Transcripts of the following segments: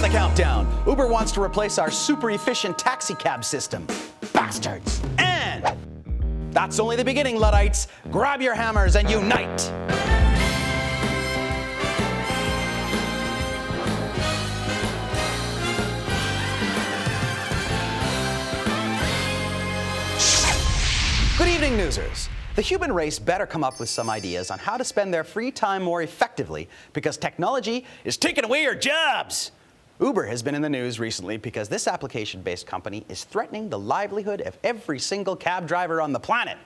the countdown. Uber wants to replace our super efficient taxi cab system. Bastards. And that's only the beginning, Luddites. Grab your hammers and unite. Good evening, Newsers. The human race better come up with some ideas on how to spend their free time more effectively because technology is taking away our jobs. Uber has been in the news recently because this application-based company is threatening the livelihood of every single cab driver on the planet.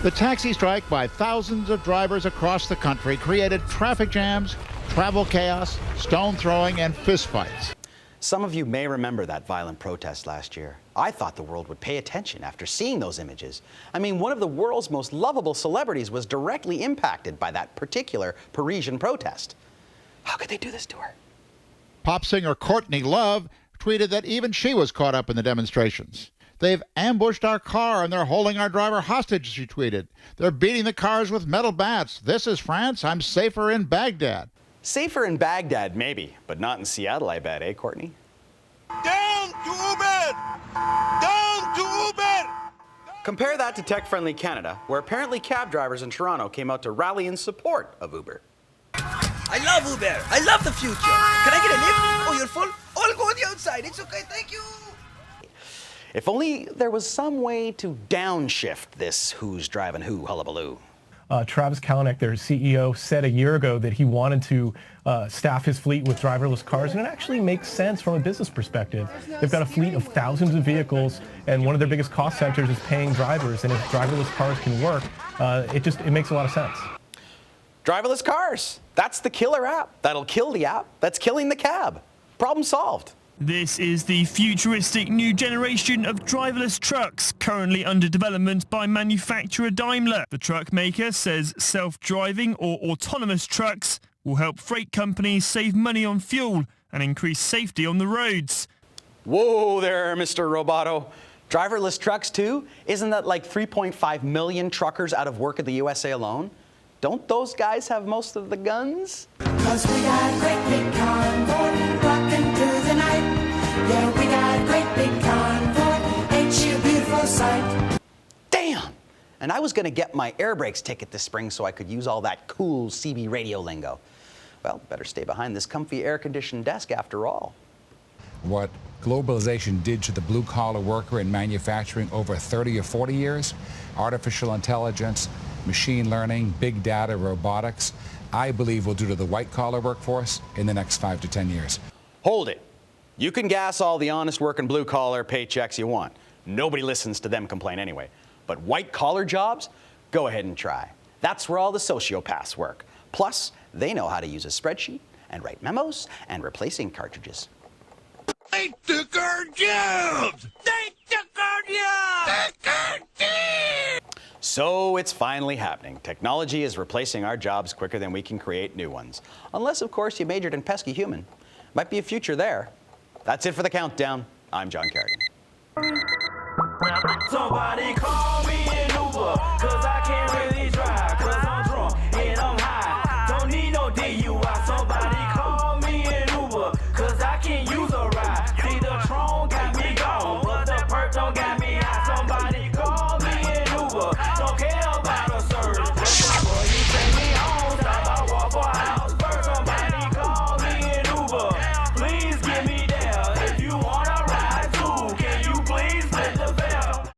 The taxi strike by thousands of drivers across the country created traffic jams, travel chaos, stone throwing, and fistfights. Some of you may remember that violent protest last year. I thought the world would pay attention after seeing those images. I mean, one of the world's most lovable celebrities was directly impacted by that particular Parisian protest. How could they do this to her? Pop singer Courtney Love tweeted that even she was caught up in the demonstrations. They've ambushed our car and they're holding our driver hostage, she tweeted. They're beating the cars with metal bats. This is France. I'm safer in Baghdad. Safer in Baghdad, maybe, but not in Seattle, I bet, eh, Courtney? Down to Uber! Down to Uber! Compare that to tech-friendly Canada, where apparently cab drivers in Toronto came out to rally in support of Uber. I love Uber. I love the future. Can I get a lift? Oh, you're full? Oh, I'll go on the outside. It's okay, thank you. If only there was some way to downshift this who's driving who hullabaloo. Travis Kalanick, their CEO, said a year ago that he wanted to staff his fleet with driverless cars, and it actually makes sense from a business perspective. They've got a fleet of thousands of vehicles, and one of their biggest cost centers is paying drivers, and if driverless cars can work, it makes a lot of sense. Driverless cars. That's the killer app. That'll kill the app that's killing the cab. Problem solved. This is the futuristic new generation of driverless trucks currently under development by manufacturer Daimler. The truck maker says self-driving or autonomous trucks will help freight companies save money on fuel and increase safety on the roads. Whoa there, Mr. Roboto. Driverless trucks too? Isn't that like 3.5 million truckers out of work in the USA alone? Don't those guys have most of the guns? 'Cause we got a great big convoy rocking through the night. Yeah, we got a great big convoy. Ain't she a beautiful sight? Damn! And I was gonna get my air brakes ticket this spring so I could use all that cool CB radio lingo. Well, better stay behind this comfy air-conditioned desk after all. What globalization did to the blue-collar worker in manufacturing over 30 or 40 years, artificial intelligence, machine learning, big data, robotics, I believe will do to the white-collar workforce in the next 5 to 10 years. Hold it. You can gas all the honest working blue-collar paychecks you want. Nobody listens to them complain anyway. But white-collar jobs? Go ahead and try. That's where all the sociopaths work. Plus, they know how to use a spreadsheet and write memos and replace ink cartridges. They took our jobs! They took our jobs! They took it! So it's finally happening. Technology is replacing our jobs quicker than we can create new ones. Unless, of course, you majored in pesky human. Might be a future there. That's it for the countdown. I'm John Kerrigan. Somebody call me.